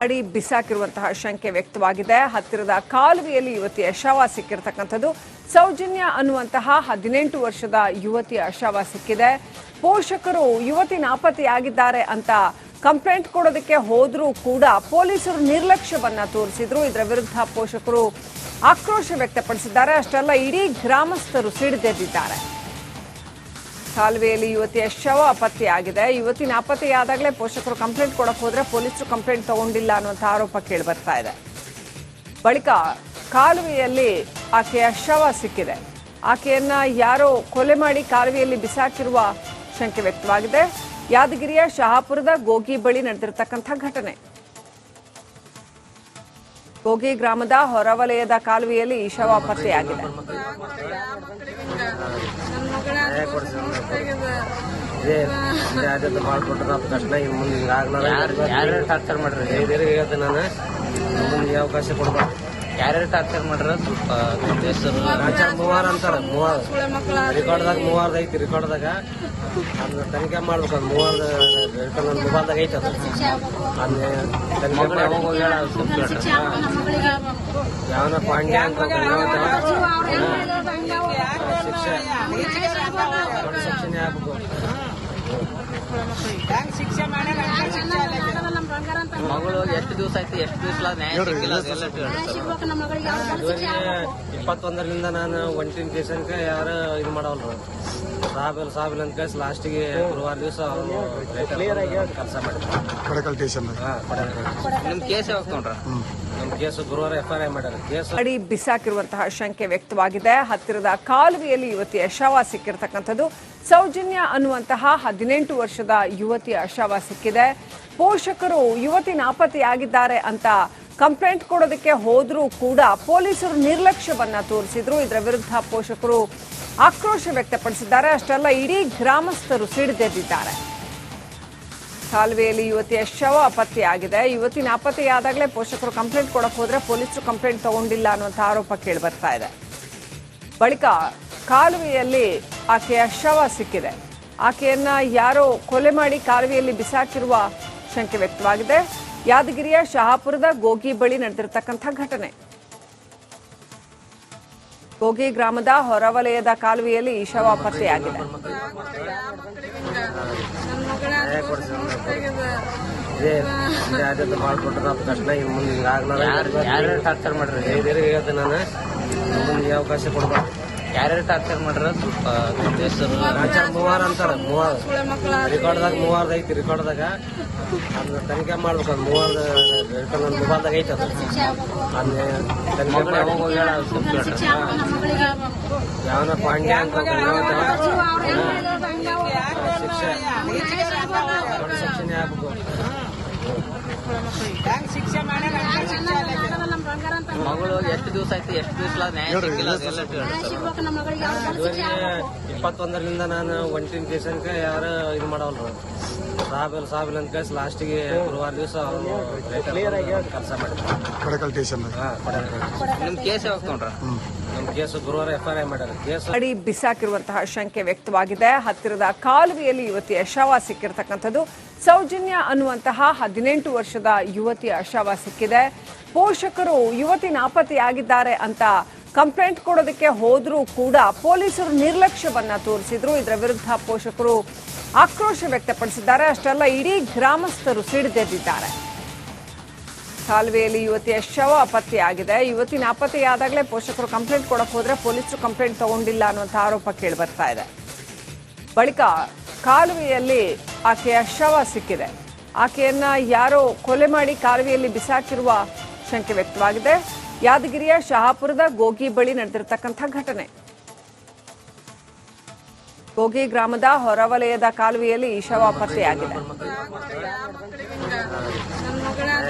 ಅಡಿ ಬಿಸಾಕಿರುವಂತಹ ಶಂಕೆ ವ್ಯಕ್ತವಾಗಿದೆ. ಹತ್ತಿರದ ಕಾಲುವೆಯಲ್ಲಿ ಯುವತಿಯ ಶವ ಸಿಕ್ಕಿರತಕ್ಕಂಥದ್ದು. ಸೌಜನ್ಯ ಅನ್ನುವಂತಹ 18 ವರ್ಷದ ಯುವತಿಯ ಶವ ಸಿಕ್ಕಿದೆ. ಪೋಷಕರು ಯುವತಿ ನಾಪತ್ತೆಯಾಗಿದ್ದಾರೆ ಅಂತ ಕಂಪ್ಲೇಂಟ್ ಕೊಡೋದಕ್ಕೆ ಹೋದ್ರೂ ಕೂಡ ಪೊಲೀಸರು ನಿರ್ಲಕ್ಷ್ಯವನ್ನ ತೋರಿಸಿದ್ರು. ಇದರ ವಿರುದ್ಧ ಪೋಷಕರು ಆಕ್ರೋಶ ವ್ಯಕ್ತಪಡಿಸಿದ್ದಾರೆ. ಅಷ್ಟೆಲ್ಲ ಇಡೀ ಗ್ರಾಮಸ್ಥರು ಸಿಡಿದೆದ್ದಿದ್ದಾರೆ. ಕಾಲುವೆಯಲ್ಲಿ ಯುವತಿಯ ಶವ ಪತ್ತೆಯಾಗಿದೆ. ಯುವತಿ ನಾಪತ್ತೆಯಾದಾಗಲೇ ಪೋಷಕರು ಕಂಪ್ಲೇಂಟ್ ಕೊಡಕ್ಕೆ ಹೋದ್ರೆ ಪೊಲೀಸರು ಕಂಪ್ಲೇಂಟ್ ತಗೊಂಡಿಲ್ಲ ಅನ್ನುವಂಥ ಆರೋಪ ಕೇಳಿ ಬರ್ತಾ ಇದೆ. ಬಳಿಕ ಕಾಲುವೆಯಲ್ಲಿ ಆಕೆಯ ಶವ ಸಿಕ್ಕಿದೆ. ಆಕೆಯನ್ನ ಯಾರೋ ಕೊಲೆ ಮಾಡಿ ಕಾಲುವೆಯಲ್ಲಿ ಬಿಸಾಕಿರುವ ಶಂಕೆ ವ್ಯಕ್ತವಾಗಿದೆ. ಯಾದಗಿರಿಯ ಶಹಾಪುರದ ಗೋಗಿ ಬಳಿ ನಡೆದಿರತಕ್ಕಂಥ ಘಟನೆ. ಗೋಗಿ ಗ್ರಾಮದ ಹೊರವಲಯದ ಕಾಲುವೆಯಲ್ಲಿ ಈ ಶವ ಪತ್ತೆಯಾಗಿದೆ. ಮಾಡ್ಕೊಟ್ರ ಕಷ್ಟ ಇನ್ ಮುಂದೆ ಯಾರು ಟಾರ್ಚರ್ ಮಾಡ್ರಿ ಹೇಳ್ತೇನೆ ನಾನು ಮುಂದೆ ಅವಕಾಶ ಕೊಡ್ಬಾರ್ದು. ಯಾರ್ಯಾರು ಟಾರ್ಚರ್ ಮಾಡ್ರ ಸ್ವಲ್ಪ ಮೂವಾರ ಅಂತಾರ. ರೆಕಾರ್ಡ್ದಾಗ ಮೂವಾರ್ದ ಐತಿ. ರೆಕಾರ್ಡ್ದಾಗ ಅದನ್ನ ತನಿಖೆ ಮಾಡ್ಬೇಕು. ಅದು ಮೂವಾರ್ದ ನನ್ನ ಮೊಬೈಲ್ದಾಗ ಐತಿ. ಅದು ತನಿಖೆ ಯಾವನ ಪಾಂಡ್ಯ ಅಂತ ಶಿಕ್ಷೆ ಆಗ್ಬೇಕು. ಮಗಳು ಎಷ್ಟು ದಿವಸ ಆಯ್ತು, ಎಷ್ಟು ದಿವಸ ನ್ಯಾಯ ಸಿಕ್ಕಿಲ್ಲ. 21ರಿಂದ ನಾನು ಒಂಟಿನ ಕೇಸನ್ಕ ಯಾರು ಇದು ಮಾಡವಲ್ರು. ಸಾಬಿಲ್ ಅಂತ ಕೇಸ್ ಲಾಸ್ಟಿಗೆ ಗುರುವಾರ ದಿವಸ ಕೆಲಸ ಮಾಡಿದ್ರು. ನಿಮ್ ಕೇಸ್ ಯಾವಾಗ ತಗೊಂಡ್ರ? ನಮ್ ಕೇಸು ಗುರುವಾರ FIR ಮಾಡ್ಯಾರ. ಕೇಸ್ ಅಡಿ ಬಿಸಾಕಿರುವಂತಹ ಶಂಕೆ ವ್ಯಕ್ತವಾಗಿದೆ. ಹತ್ತಿರದ ಕಾಲುವೆಯಲ್ಲಿ ಯುವತಿಯ ಶವ ಸಿಕ್ಕಿರತಕ್ಕಂಥದ್ದು. ಸೌಜನ್ಯ ಅನ್ನುವಂತಹ 18 ವರ್ಷದ ಯುವತಿಯ ಶವ ಸಿಕ್ಕಿದೆ. ಪೋಷಕರು ಯುವತಿ ನಾಪತ್ತೆಯಾಗಿದ್ದಾರೆ ಅಂತ ಕಂಪ್ಲೇಂಟ್ ಕೊಡೋದಕ್ಕೆ ಹೋದ್ರೂ ಕೂಡ ಪೊಲೀಸರು ನಿರ್ಲಕ್ಷ್ಯವನ್ನ ತೋರಿಸಿದ್ರು. ಇದರ ವಿರುದ್ಧ ಪೋಷಕರು ಆಕ್ರೋಶ ವ್ಯಕ್ತಪಡಿಸಿದ್ದಾರೆ. ಅಷ್ಟೆಲ್ಲ ಇಡೀ ಗ್ರಾಮಸ್ಥರು ಸಿಡಿದೆದ್ದಿದ್ದಾರೆ. ಕಾಲುವೆಯಲ್ಲಿ ಯುವತಿಯ ಶವ ಪತ್ತೆಯಾಗಿದೆ. ಯುವತಿ ನಾಪತ್ತೆಯಾದಾಗಲೇ ಪೋಷಕರು ಕಂಪ್ಲೇಂಟ್ ಕೊಡಕ್ಕೆ ಹೋದ್ರೆ ಪೊಲೀಸರು ಕಂಪ್ಲೇಂಟ್ ತಗೊಂಡಿಲ್ಲ ಅನ್ನುವಂಥ ಆರೋಪ ಕೇಳಿ ಬರ್ತಾ ಇದೆ. ಬಳಿಕ ಕಾಲುವೆಯಲ್ಲಿ ಆಕೆಯ ಶವ ಸಿಕ್ಕಿದೆ. ಆಕೆಯನ್ನ ಯಾರೋ ಕೊಲೆ ಮಾಡಿ ಕಾಲುವೆಯಲ್ಲಿ ಬಿಸಾಕಿರುವ ಶಂಕೆ ವ್ಯಕ್ತವಾಗಿದೆ. ಯಾದಗಿರಿಯ ಶಹಾಪುರದ ಗೋಗಿ ಬಳಿ ನಡೆದಿರತಕ್ಕಂಥ ಘಟನೆ. ಗೋಗಿ ಗ್ರಾಮದ ಹೊರವಲಯದ ಕಾಲುವೆಯಲ್ಲಿ ಈ ಶವ ಪತ್ತೆಯಾಗಿದೆ. ಮಾಡ್ಕೊಟ್ರ ಕಷ್ಟ ಇನ್ ಮುಂದೆ ಯಾರು ಟಾರ್ಚರ್ ಮಾಡ್ರಿ ಹೇಳ್ತೇನೆ ನಾನು ಮುಂದೆ ಅವಕಾಶ ಕೊಡ್ಬಾರ್ದು. ಯಾರ್ಯಾರು ಟಾರ್ಚರ್ ಮಾಡ್ರ ಸ್ವಲ್ಪ ಮೂವಾರ ಅಂತಾರ. ರೆಕಾರ್ಡ್ದಾಗ ಮೂವಾರ್ದ ಐತಿ. ರೆಕಾರ್ಡ್ದಾಗ ಅದನ್ನ ತನಿಖೆ ಮಾಡ್ಬೇಕು. ಅದು ಮೂವಾರ್ದ ನನ್ನ ಮೊಬೈಲ್ದಾಗ ಐತಿ. ಅದು ಯಾವನ ಪಾಂಡ್ಯ ಅಂತ ಶಿಕ್ಷೆ ಆಗ್ಬೇಕು. ಮಗಳು ಎಷ್ಟು ದಿವಸ ಆಯ್ತು, ಎಷ್ಟು ದಿವಸ ನ್ಯಾಯ ಸಿಕ್ಕಿಲ್ಲ. 21ರಿಂದ ನಾನು ಒಂಟಿನ ಕೇಸನ್ಕ ಯಾರು ಇದು ಮಾಡವಲ್ರು. ಸಾಬಿಲ್ ಅಂತ ಕೇಸ್ ಲಾಸ್ಟಿಗೆ ಗುರುವಾರ ದಿವಸ ಕೆಲಸ ಮಾಡಿದ್ರು. ನಿಮ್ ಕೇಸ್ ಯಾವಾಗ ತಗೊಂಡ್ರ? ನಮ್ ಕೇಸು ಗುರುವಾರ FIR ಮಾಡ್ಯಾರ. ಕೇಸ್ ಅಡಿ ಬಿಸಾಕಿರುವಂತಹ ಶಂಕೆ ವ್ಯಕ್ತವಾಗಿದೆ. ಹತ್ತಿರದ ಕಾಲುವೆಯಲ್ಲಿ ಯುವತಿಯ ಶವ ಸಿಕ್ಕಿರತಕ್ಕಂಥದ್ದು. ಸೌಜನ್ಯ ಅನ್ನುವಂತಹ 18 ವರ್ಷದ ಯುವತಿಯ ಶವ ಸಿಕ್ಕಿದೆ. ಪೋಷಕರು ಯುವತಿ ನಾಪತ್ತೆಯಾಗಿದ್ದಾರೆ ಅಂತ ಕಂಪ್ಲೇಂಟ್ ಕೊಡೋದಕ್ಕೆ ಹೋದ್ರೂ ಕೂಡ ಪೊಲೀಸರು ನಿರ್ಲಕ್ಷ್ಯವನ್ನ ತೋರಿಸಿದ್ರು. ಇದರ ವಿರುದ್ಧ ಪೋಷಕರು ಆಕ್ರೋಶ ವ್ಯಕ್ತಪಡಿಸಿದ್ದಾರೆ. ಅಷ್ಟೆಲ್ಲ ಇಡೀ ಗ್ರಾಮಸ್ಥರು ಸಿಡಿದೆದ್ದಿದ್ದಾರೆ. ಕಾಲುವೆಯಲ್ಲಿ ಯುವತಿಯ ಶವ ಪತ್ತೆಯಾಗಿದೆ. ಯುವತಿ ನಾಪತ್ತೆಯಾದಾಗಲೇ ಪೋಷಕರು ಕಂಪ್ಲೇಂಟ್ ಕೊಡಕ್ಕೆ ಹೋದ್ರೆ ಪೊಲೀಸರು ಕಂಪ್ಲೇಂಟ್ ತಗೊಂಡಿಲ್ಲ ಅನ್ನುವಂಥ ಆರೋಪ ಕೇಳಿ ಬರ್ತಾ ಇದೆ. ಬಳಿಕ ಕಾಲುವೆಯಲ್ಲಿ ಆಕೆಯ ಶವ ಸಿಕ್ಕಿದೆ. ಆಕೆಯನ್ನ ಯಾರೋ ಕೊಲೆ ಮಾಡಿ ಕಾಲುವೆಯಲ್ಲಿ ಬಿಸಾಕಿರುವ ಶಂಕೆ ವ್ಯಕ್ತವಾಗಿದೆ. ಯಾದಗಿರಿಯ ಶಹಾಪುರದ ಗೋಗಿ ಬಳಿ ನಡೆದಿರತಕ್ಕಂಥ ಘಟನೆ. ಗೋಗಿ ಗ್ರಾಮದ ಹೊರವಲಯದ ಕಾಲುವೆಯಲ್ಲಿ ಈ ಶವ ಪತ್ತೆಯಾಗಿದೆ.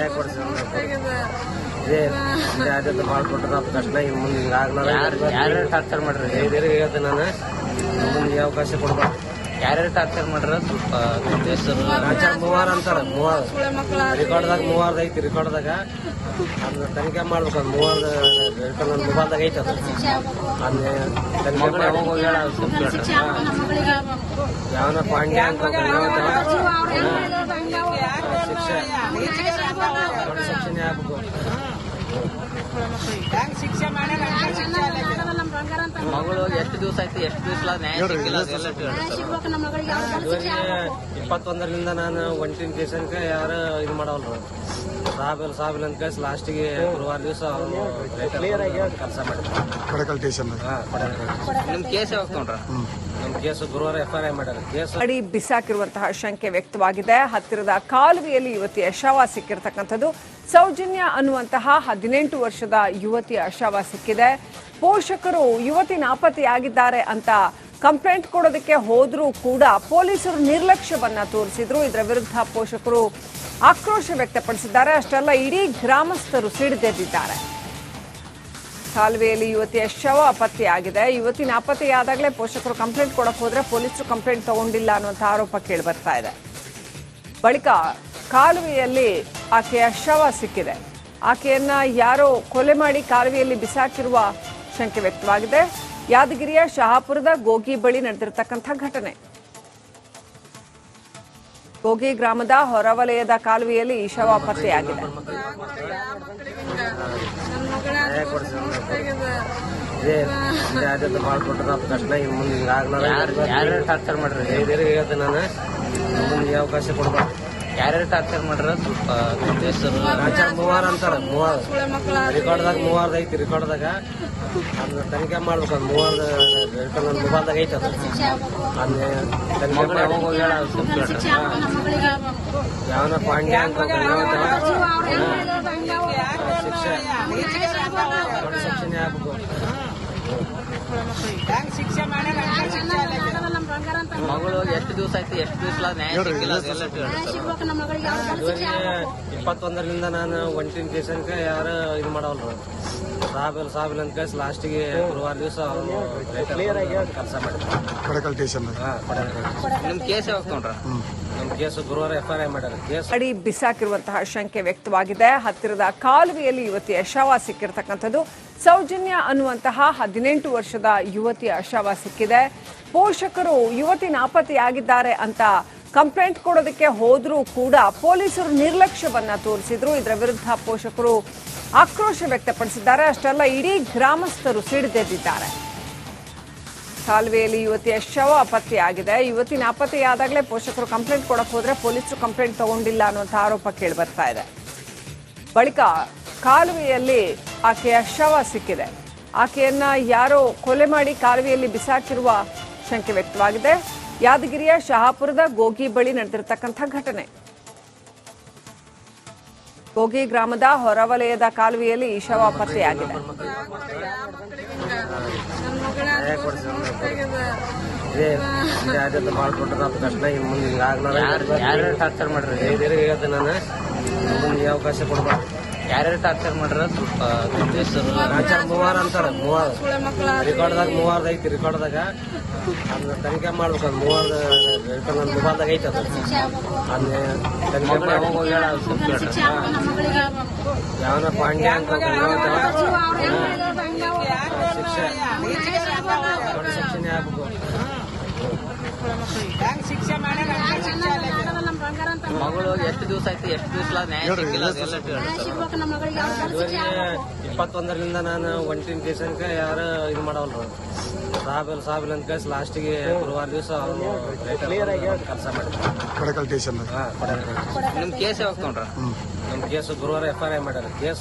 ಮಾಡ್ಕೊಟ್ರ ಕಷ್ಟ ಇನ್ ಮುಂದೆ ಯಾರು ಟಾರ್ಚರ್ ಮಾಡ್ರಿ ಹೇಳ್ತೇನೆ ನಾನು ಮುಂದೆ ಅವಕಾಶ ಕೊಡ್ಬಾರ್ದು. ಯಾರ್ಯಾರು ಟಾರ್ಚರ್ ಮಾಡ್ರ ಸ್ವಲ್ಪ ಮೂವಾರ ಅಂತಾರ. ರೆಕಾರ್ಡ್ದಾಗ ಮೂವಾರ್ದ ಐತಿ. ರೆಕಾರ್ಡ್ದಾಗ ಅದನ್ನ ತನಿಖೆ ಮಾಡ್ಬೇಕು. ಅದು ಮೂವಾರ್ದ ನನ್ನ ಮೊಬೈಲ್ದಾಗ ಐತಿ. ಅದು ಯಾವನ ಪಾಂಡ್ಯ ಅಂತ ಶಿಕ್ಷೆ ದೊಡ್ಡ ಶಿಕ್ಷಣ ಆಗ್ಬೇಕು. ಮಗಳು ಎಷ್ಟು ದಿವಸ ಆಯ್ತು, ಎಷ್ಟು ದಿವಸ ನ್ಯಾಯ ಸಿಕ್ಕಿಲ್ಲ ಇವರಿಗೆ 21ರಿಂದ ನಾನು ಒಂಟಿನ ಕೇಸನ್ಕ ಯಾರು ಇದು ಮಾಡವಲ್ರು. ಸಾಬಿಲ್ ಅಂತ ಕೇಸ್ ಲಾಸ್ಟಿಗೆ ಗುರುವಾರ ದಿವಸ ಕೆಲಸ ಮಾಡಿದ್ರು. ನಿಮ್ ಕೇಸ್ ಯಾವಾಗ ತಗೊಂಡ್ರ? ನಮ್ಮ ಕೇಸು ಗುರುವಾರ FIR ಮಾಡ್ಯಾರ. ಕೇಸು ಅಡಿ ಬಿಸಾಕಿರುವಂತಹ ಶಂಕೆ ವ್ಯಕ್ತವಾಗಿದೆ. ಹತ್ತಿರದ ಕಾಲುವೆಯಲ್ಲಿ ಯುವತಿಯ ಶವ ಸಿಕ್ಕಿರ್ತಕ್ಕಂಥದ್ದು. ಸೌಜನ್ಯ ಅನ್ನುವಂತಹ 18 ವರ್ಷದ ಯುವತಿಯ ಶವ ಸಿಕ್ಕಿದೆ. ಪೋಷಕರು ಯುವತಿ ನಾಪತ್ತೆಯಾಗಿದ್ದಾರೆ ಅಂತ ಕಂಪ್ಲೇಂಟ್ ಕೊಡೋದಕ್ಕೆ ಹೋದ್ರೂ ಕೂಡ ಪೊಲೀಸರು ನಿರ್ಲಕ್ಷ್ಯವನ್ನ ತೋರಿಸಿದ್ರು. ಇದರ ವಿರುದ್ಧ ಪೋಷಕರು ಆಕ್ರೋಶ ವ್ಯಕ್ತಪಡಿಸಿದ್ದಾರೆ. ಅಷ್ಟೆಲ್ಲ ಇಡೀ ಗ್ರಾಮಸ್ಥರು ಸಿಡಿದೆದ್ದಿದ್ದಾರೆ. ಕಾಲುವೆಯಲ್ಲಿ ಯುವತಿಯ ಶವ ಪತ್ತೆಯಾಗಿದೆ. ಯುವತಿ ನಾಪತ್ತೆಯಾದಾಗಲೇ ಪೋಷಕರು ಕಂಪ್ಲೇಂಟ್ ಕೊಡಕ್ಕೆ ಹೋದ್ರೆ ಪೊಲೀಸರು ಕಂಪ್ಲೇಂಟ್ ತಗೊಂಡಿಲ್ಲ ಅನ್ನುವಂಥ ಆರೋಪ ಕೇಳಿ ಬರ್ತಾ ಇದೆ. ಬಳಿಕ ಕಾಲುವೆಯಲ್ಲಿ ಆಕೆಯ ಶವ ಸಿಕ್ಕಿದೆ. ಆಕೆಯನ್ನ ಯಾರೋ ಕೊಲೆ ಮಾಡಿ ಕಾಲುವೆಯಲ್ಲಿ ಬಿಸಾಕಿರುವ ಶಂಕೆ ವ್ಯಕ್ತವಾಗಿದೆ. ಯಾದಗಿರಿಯ ಶಹಾಪುರದ ಗೋಗಿ ಬಳಿ ನಡೆದಿರತಕ್ಕಂಥ ಘಟನೆ. ಗೋಗಿ ಗ್ರಾಮದ ಹೊರವಲಯದ ಕಾಲುವೆಯಲ್ಲಿ ಈ ಶವ ಪತ್ತೆಯಾಗಿದೆ. ಮಾಡ್ಕೊಟ್ರ ತಕ್ಷಣ ಇನ್ನು ಮುಂದೆ ಯಾರು ಟಾರ್ಚರ್ ಮಾಡ್ರಿ? ಹೇಳ್ತೇನೆ ನಾನು, ಮುಂದೆ ಅವಕಾಶ ಕೊಡ್ಬಾರ್ದು. ಯಾರ್ಯಾರು ಟಾರ್ಚರ್ ಮಾಡ್ರ? ಸ್ವಲ್ಪ ಹೆಸರು ಮೂವಾರ ಅಂತಾರ. ರೆಕಾರ್ಡ್ದಾಗ 3 ಐತಿ. ರೆಕಾರ್ಡ್ದಾಗ ಅದನ್ನ ತನಿಖೆ ಮಾಡ್ಬೇಕು. ಅದು 3 ನನ್ನ ಮೊಬೈಲ್ದಾಗ ಐತಿ. ಅದು ತನಿಖೆ ಯಾವನ ಪಾಂಡ್ಯ ಅಂತ ಶಿಕ್ಷೆ ದೊಡ್ಡ ಶಿಕ್ಷಣ ಆಗ್ಬೇಕು. ಮಗಳು ಎಷ್ಟು ದಿವಸ ಆಯ್ತು, ಎಷ್ಟು ದಿವಸ ನ್ಯಾಯ ಸಿಕ್ಕಿಲ್ಲ ಇವರಿಗೆ 21ರಿಂದ ನಾನು ಒಂಟಿನ ಕೇಸನ್ಕ ಯಾರು ಇದು ಮಾಡವಲ್ರು. ಸಾಬಿಲ್ ಅಂತ ಕೇಸ್ ಲಾಸ್ಟಿಗೆ ಗುರುವಾರ ದಿವಸ ಕೆಲಸ ಮಾಡಿದ್ರು. ನಿಮ್ ಕೇಸ್ ಯಾವಾಗ ತಗೊಂಡ್ರ? ನಮ್ಮ ಕೇಸು ಗುರುವಾರ FIR ಮಾಡ್ಯಾರ. ಕೇಸು ಅಡಿ ಬಿಸಾಕಿರುವಂತಹ ಶಂಕೆ ವ್ಯಕ್ತವಾಗಿದೆ. ಹತ್ತಿರದ ಕಾಲುವೆಯಲ್ಲಿ ಯುವತಿಯ ಶವ ಸಿಕ್ಕಿರ್ತಕ್ಕಂಥದ್ದು. ಸೌಜನ್ಯ ಅನ್ನುವಂತಹ 18 ವರ್ಷದ ಯುವತಿಯ ಶವ ಸಿಕ್ಕಿದೆ. ಪೋಷಕರು ಯುವತಿ ನಾಪತ್ತೆಯಾಗಿದ್ದಾರೆ ಅಂತ ಕಂಪ್ಲೇಂಟ್ ಕೊಡೋದಕ್ಕೆ ಹೋದ್ರೂ ಕೂಡ ಪೊಲೀಸರು ನಿರ್ಲಕ್ಷ್ಯವನ್ನ ತೋರಿಸಿದ್ರು. ಇದರ ವಿರುದ್ಧ ಪೋಷಕರು ಆಕ್ರೋಶ ವ್ಯಕ್ತಪಡಿಸಿದ್ದಾರೆ. ಅಷ್ಟೆಲ್ಲ ಇಡೀ ಗ್ರಾಮಸ್ಥರು ಸಿಡಿದೆದ್ದಿದ್ದಾರೆ. ಕಾಲುವೆಯಲ್ಲಿ ಯುವತಿಯ ಶವ ಪತ್ತೆಯಾಗಿದೆ. ಯುವತಿ ನಾಪತ್ತೆಯಾದಾಗಲೇ ಪೋಷಕರು ಕಂಪ್ಲೇಂಟ್ ಕೊಡಕ್ಕೆ ಹೋದ್ರೆ ಪೊಲೀಸರು ಕಂಪ್ಲೇಂಟ್ ತಗೊಂಡಿಲ್ಲ ಅನ್ನುವಂಥ ಆರೋಪ ಕೇಳಿ ಬರ್ತಾ ಇದೆ. ಬಳಿಕ ಕಾಲುವೆಯಲ್ಲಿ ಆಕೆಯ ಶವ ಸಿಕ್ಕಿದೆ. ಆಕೆಯನ್ನ ಯಾರೋ ಕೊಲೆ ಮಾಡಿ ಕಾಲುವೆಯಲ್ಲಿ ಬಿಸಾಕಿರುವ ಶಂಕೆ ವ್ಯಕ್ತವಾಗಿದೆ. ಯಾದಗಿರಿಯ ಶಹಾಪುರದ ಗೋಗಿ ಬಳಿ ನಡೆದಿರತಕ್ಕಂಥ ಘಟನೆ. ಗೋಗಿ ಗ್ರಾಮದ ಹೊರವಲಯದ ಕಾಲುವೆಯಲ್ಲಿ ಈ ಶವ ಪತ್ತೆಯಾಗಿದೆ. ಮಾಡ್ಕೊಟ್ರ ತಕ್ಷಣ ಇನ್ನು ಮುಂದೆ ಯಾರ್ಯಾರು ಟಾರ್ಚರ್ ಮಾಡ್ರಿ? ಹೇಳ್ತೇನೆ ನಾನು, ಮುಂದೆ ಅವಕಾಶ ಕೊಡ್ಬಾರ್ದು. ಯಾರ್ಯಾರು ಟಾರ್ಚರ್ ಮಾಡ್ರ? ಸ್ವಲ್ಪ ಹೆಸರು 3 ಅಂತಾರ. ರೆಕಾರ್ಡ್ದಾಗ 3 ಐತಿ. ರೆಕಾರ್ಡ್ದಾಗ ಅದನ್ನ ತನಿಖೆ ಮಾಡ್ಬೇಕು. ಅದು 3 ನನ್ನ ಮೊಬೈಲ್ದಾಗ ಐತಿ. ಅದು ತನಿಖೆ ಯಾವನ ಪಾಂಡ್ಯ ಅಂತ ಶಿಕ್ಷೆ ದೊಡ್ಡ ಶಿಕ್ಷಣ ಆಗ್ಬೇಕು. ಮಗಳು ಎಷ್ಟು ದಿವಸ ಆಯ್ತು, ಎಷ್ಟು ದಿವಸ ನ್ಯಾಯ ಸಿಕ್ಕಿಲ್ಲ ಇವರಿಗೆ 21ರಿಂದ ನಾನು ಒಂಟಿನ ಕೇಸನ್ಕ ಯಾರು ಇದು ಮಾಡವಲ್ರು. ಸಾಬಿಲ್ ಅಂತ ಕೇಸ್ ಲಾಸ್ಟಿಗೆ ಗುರುವಾರ ದಿವಸ ಕೆಲಸ ಮಾಡಿದ್ರು. ನಿಮ್ ಕೇಸ್ ಯಾವಾಗ ತಗೊಂಡ್ರ? ನಮ್ಮ ಕೇಸು ಗುರುವಾರ FIR ಮಾಡ್ಯಾರ. ಕೇಸು